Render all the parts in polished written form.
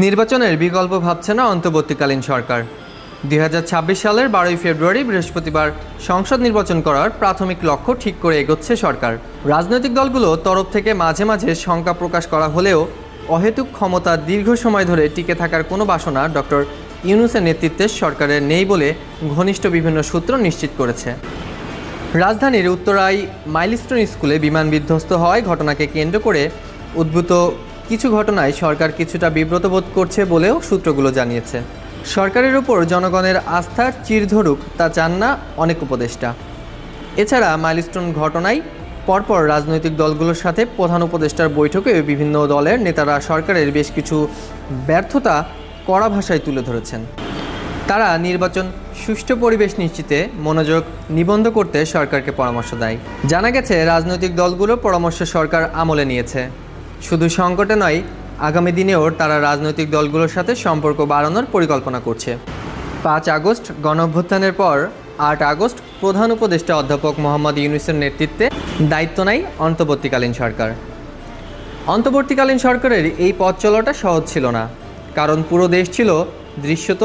নির্বাচনের বিকল্প ভাবছে না অন্তর্বর্তীকালীন সরকার। ২০২৬ সালের ১২ই ফেব্রুয়ারি বৃহস্পতিবার সংসদ নির্বাচন করার প্রাথমিক লক্ষ্য ঠিক করে এগোচ্ছে সরকার। রাজনৈতিক দলগুলোর তরফ থেকে মাঝে মাঝে শঙ্কা প্রকাশ করা হলেও অহেতুক ক্ষমতা দীর্ঘ সময় ধরে টিকে থাকার কোনো বাসনা ডক্টর ইউনূসের নেতৃত্বের সরকারের নেই বলে ঘনিষ্ঠ বিভিন্ন সূত্র নিশ্চিত করেছে। রাজধানীর উত্তরায় মাইলস্টোন স্কুলে বিমান বিধ্বস্ত হওয়ায় ঘটনাকে কেন্দ্র করে উদ্ভূত কিছু ঘটনায় সরকার কিছুটা বিব্রত বোধ করছে বলেও সূত্রগুলো জানিয়েছে। সরকারের উপর জনগণের আস্থার চির ধরুক তা চান না অনেক উপদেষ্টা। এছাড়া মাইলস্টোন ঘটনায় পরপর রাজনৈতিক দলগুলোর সাথে প্রধান উপদেষ্টার বৈঠকে বিভিন্ন দলের নেতারা সরকারের বেশ কিছু ব্যর্থতা কড়া ভাষায় তুলে ধরেছেন। তারা নির্বাচন সুষ্ঠু পরিবেশ নিশ্চিতে মনোযোগ নিবন্ধ করতে সরকারকে পরামর্শ দেয়। জানা গেছে রাজনৈতিক দলগুলোর পরামর্শ সরকার আমলে নিয়েছে। শুধু সংকটে নয়, আগামী দিনেও তারা রাজনৈতিক দলগুলোর সাথে সম্পর্ক বাড়ানোর পরিকল্পনা করছে। ৫ আগস্ট গণঅভ্যুত্থানের পর ৮ আগস্ট প্রধান উপদেষ্টা অধ্যাপক মোহাম্মদ ইউনূসের নেতৃত্বে দায়িত্ব নেয় অন্তর্বর্তীকালীন সরকার। অন্তর্বর্তীকালীন সরকারের এই পথ চলাটা সহজ ছিল না, কারণ পুরো দেশ ছিল দৃশ্যত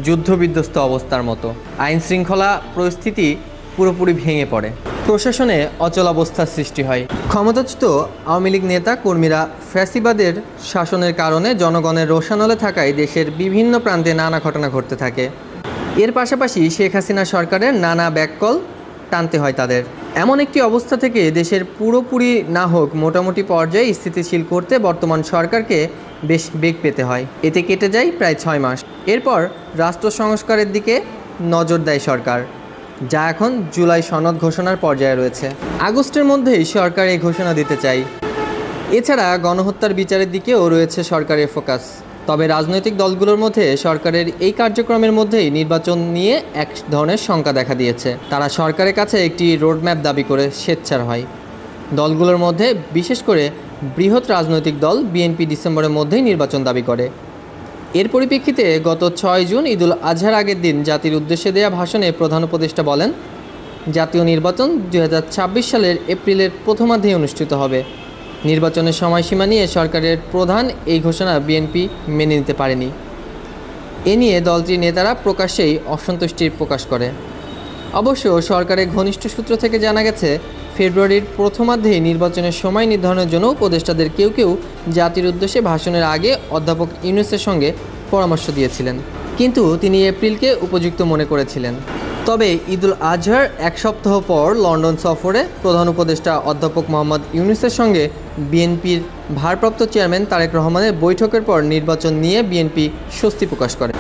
যুদ্ধবিধ্বস্ত অবস্থার মতো। আইন শৃঙ্খলা পরিস্থিতি পুরোপুরি ভেঙে পড়ে, প্রশাসনে অচলাবস্থার সৃষ্টি হয়। ক্ষমতাচ্যুত আওয়ামী লীগ নেতা কর্মীরা ফ্যাসিবাদের শাসনের কারণে জনগণের রোষানলে থাকায় দেশের বিভিন্ন প্রান্তে নানা ঘটনা ঘটতে থাকে। এর পাশাপাশি শেখ হাসিনা সরকারের নানা ব্যাককল টানতে হয় তাদের। এমন একটি অবস্থা থেকে দেশের পুরোপুরি না হোক মোটামুটি পর্যায়ে স্থিতিশীল করতে বর্তমান সরকারকে বেশ বেগ পেতে হয়। এতে কেটে যায় প্রায় ৬ মাস। এরপর রাষ্ট্র সংস্কারের দিকে নজর দেয় সরকার, যা এখন জুলাই সনদ ঘোষণার পর্যায়ে রয়েছে। আগস্টের মধ্যেই সরকার এই ঘোষণা দিতে চায়। এছাড়া গণহত্যার বিচারের দিকেও রয়েছে সরকারের ফোকাস। তবে রাজনৈতিক দলগুলোর মধ্যে সরকারের এই কার্যক্রমের মধ্যেই নির্বাচন নিয়ে এক ধরনের শঙ্কা দেখা দিয়েছে। তারা সরকারের কাছে একটি রোডম্যাপ দাবি করে সোচ্চার হয়। দলগুলোর মধ্যে বিশেষ করে বৃহৎ রাজনৈতিক দল বিএনপি ডিসেম্বরের মধ্যেই নির্বাচন দাবি করে। এর পরিপ্রেক্ষিতে গত ৬ জুন ঈদুল আজহার আগের দিন জাতির উদ্দেশ্যে দেয়া ভাষণে প্রধান উপদেষ্টা বলেন, জাতীয় নির্বাচন ২০২৬ সালের এপ্রিলের প্রথমার্ধেই অনুষ্ঠিত হবে। নির্বাচনের সময়সীমা নিয়ে সরকারের প্রধান এই ঘোষণা বিএনপি মেনে নিতে পারেনি। এ নিয়ে দলটির নেতারা প্রকাশ্যেই অসন্তুষ্টি প্রকাশ করে। অবশ্য সরকারের ঘনিষ্ঠ সূত্র থেকে জানা গেছে, ফেব্রুয়ারির প্রথমার্ধেই নির্বাচনের সময় নির্ধারণের জন্য উপদেষ্টাদের কেউ কেউ জাতির উদ্দেশ্যে ভাষণের আগে অধ্যাপক ইউনূসের সঙ্গে পরামর্শ দিয়েছিলেন, কিন্তু তিনি এপ্রিলকে উপযুক্ত মনে করেছিলেন। তবে ঈদুল আজহার এক সপ্তাহ পর লন্ডন সফরে প্রধান উপদেষ্টা অধ্যাপক মোহাম্মদ ইউনূসের সঙ্গে বিএনপির ভারপ্রাপ্ত চেয়ারম্যান তারেক রহমানের বৈঠকের পর নির্বাচন নিয়ে বিএনপি স্বস্তি প্রকাশ করে।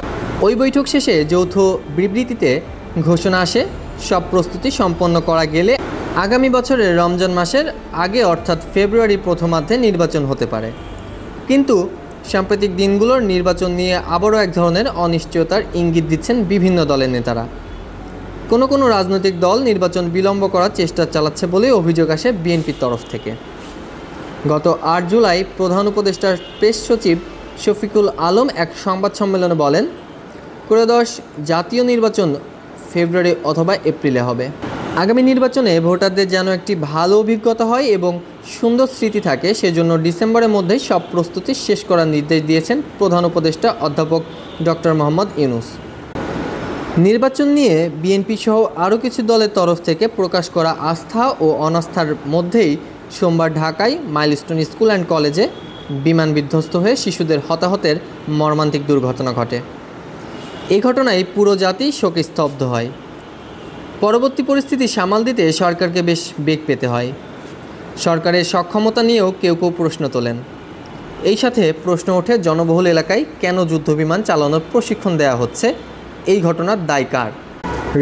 ওই বৈঠক শেষে যৌথ বিবৃতিতে ঘোষণা আসে, সব প্রস্তুতি সম্পন্ন করা গেলে আগামী বছরের রমজান মাসের আগে অর্থাৎ ফেব্রুয়ারির প্রথমার্ধে নির্বাচন হতে পারে। কিন্তু সাম্প্রতিক দিনগুলোর নির্বাচন নিয়ে আবারও এক ধরনের অনিশ্চয়তার ইঙ্গিত দিচ্ছেন বিভিন্ন দলের নেতারা। কোনো রাজনৈতিক দল নির্বাচন বিলম্ব করার চেষ্টা চালাচ্ছে বলে অভিযোগ আসে বিএনপির তরফ থেকে। গত ৮ জুলাই প্রধান উপদেষ্টার প্রেস সচিব শফিকুল আলম এক সংবাদ সম্মেলনে বলেন, ত্রয়োদশ জাতীয় নির্বাচন ফেব্রুয়ারি অথবা এপ্রিলে হবে। আগামী নির্বাচনে ভোটারদের যেন একটি ভালো অভিজ্ঞতা হয় এবং সুন্দর স্মৃতি থাকে, সেজন্য ডিসেম্বরের মধ্যেই সব প্রস্তুতি শেষ করার নির্দেশ দিয়েছেন প্রধান উপদেষ্টা অধ্যাপক ডক্টর মোহাম্মদ ইউনূস। নির্বাচন নিয়ে বিএনপি সহ আরও কিছু দলের তরফ থেকে প্রকাশ করা আস্থা ও অনাস্থার মধ্যেই সোমবার ঢাকায় মাইলস্টোন স্কুল অ্যান্ড কলেজে বিমান বিধ্বস্ত হয়ে শিশুদের হতাহতের মর্মান্তিক দুর্ঘটনা ঘটে। এই ঘটনায় পুরো জাতি শোকে স্তব্ধ হয়। পরবর্তী পরিস্থিতি সামাল দিতে সরকারকে বেশ বেগ পেতে হয়। সরকারের সক্ষমতা নিয়েও কেউ কেউ প্রশ্ন তোলেন। এই সাথে প্রশ্ন ওঠে, জনবহুল এলাকায় কেন যুদ্ধবিমান চালানোর প্রশিক্ষণ দেওয়া হচ্ছে? এই ঘটনার দায় কার?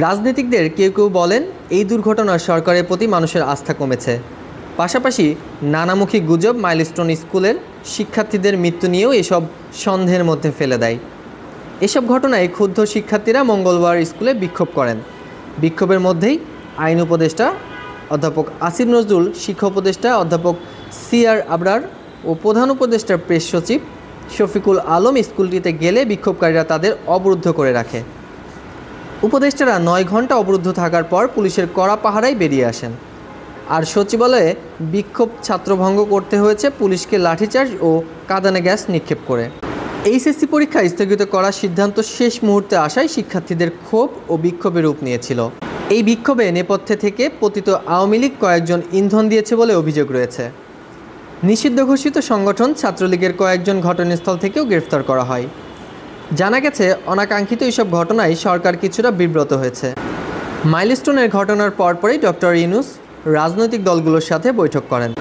রাজনীতিকদের কেউ কেউ বলেন, এই দুর্ঘটনার সরকারের প্রতি মানুষের আস্থা কমেছে। পাশাপাশি নানামুখী গুজব মাইলস্টোন স্কুলের শিক্ষার্থীদের মৃত্যু নিয়েও এসব সন্দেহের মধ্যে ফেলে দেয়। এসব ঘটনায় ক্ষুব্ধ শিক্ষার্থীরা মঙ্গলবার স্কুলে বিক্ষোভ করেন। বিক্ষোভের মধ্যেই আইন উপদেষ্টা অধ্যাপক আসিফ নজরুল, শিক্ষা উপদেষ্টা অধ্যাপক সিআর আবরার ও প্রধান উপদেষ্টার প্রেস সচিব শফিকুল আলম স্কুলটিতে গেলে বিক্ষোভকারীরা তাদের অবরুদ্ধ করে রাখে। উপদেষ্টারা ৯ ঘন্টা অবরুদ্ধ থাকার পর পুলিশের কড়া পাহারায় বেরিয়ে আসেন। আর সচিবালয়ে বিক্ষোভ ছাত্রভঙ্গ করতে হয়েছে পুলিশকে লাঠিচার্জ ও কাঁদানে গ্যাস নিক্ষেপ করে। এইচএসসি পরীক্ষা স্থগিত করার সিদ্ধান্ত শেষ মুহূর্তে আসায় শিক্ষার্থীদের ক্ষোভ ও বিক্ষোভে রূপ নিয়েছিল। এই বিক্ষোভে নেপথ্যে থেকে পতিত আওয়ামী লীগ কয়েকজন ইন্ধন দিয়েছে বলে অভিযোগ রয়েছে। নিষিদ্ধ ঘোষিত সংগঠন ছাত্রলীগের কয়েকজন ঘটনাস্থল থেকেও গ্রেফতার করা হয়। জানা গেছে, অনাকাঙ্ক্ষিত এইসব ঘটনায় সরকার কিছুটা বিব্রত হয়েছে। মাইলস্টোনের ঘটনার পরপরই ডক্টর ইউনূস রাজনৈতিক দলগুলোর সাথে বৈঠক করেন।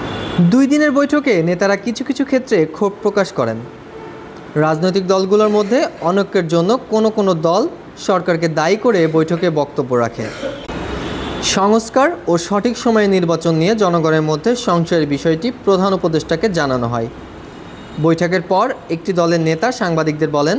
2 দিনের বৈঠকে নেতারা কিছু কিছু ক্ষেত্রে ক্ষোভ প্রকাশ করেন। রাজনৈতিক দলগুলোর মধ্যে অনৈক্যের জন্য কোনো দল সরকারকে দায়ী করে বৈঠকে বক্তব্য রাখে। সংস্কার ও সঠিক সময়ে নির্বাচন নিয়ে জনগণের মধ্যে সংশয়ের বিষয়টি প্রধান উপদেষ্টাকে জানানো হয়। বৈঠকের পর একটি দলের নেতা সাংবাদিকদের বলেন,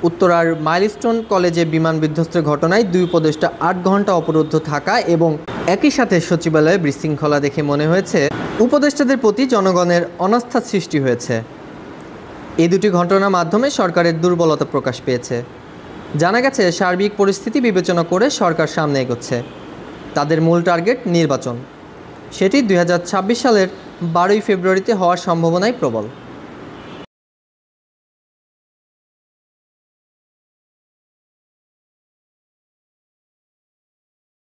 উত্তরার মাইলস্টোন কলেজে বিমান বিধ্বস্তের ঘটনায় 2 উপদেষ্টা 8 ঘন্টা অবরুদ্ধ থাকা এবং একই সাথে সচিবালয়ে বিশৃঙ্খলা দেখে মনে হয়েছে উপদেষ্টাদের প্রতি জনগণের অনাস্থা সৃষ্টি হয়েছে। এই দুটি ঘটনার মাধ্যমে সরকারের দুর্বলতা প্রকাশ পেয়েছে। জানা গেছে, সার্বিক পরিস্থিতি বিবেচনা করে সরকার সামনে এগোচ্ছে। তাদের মূল টার্গেট নির্বাচন, সেটি 2026 সালের 12ই ফেব্রুয়ারিতে হওয়ার সম্ভাবনাই প্রবল।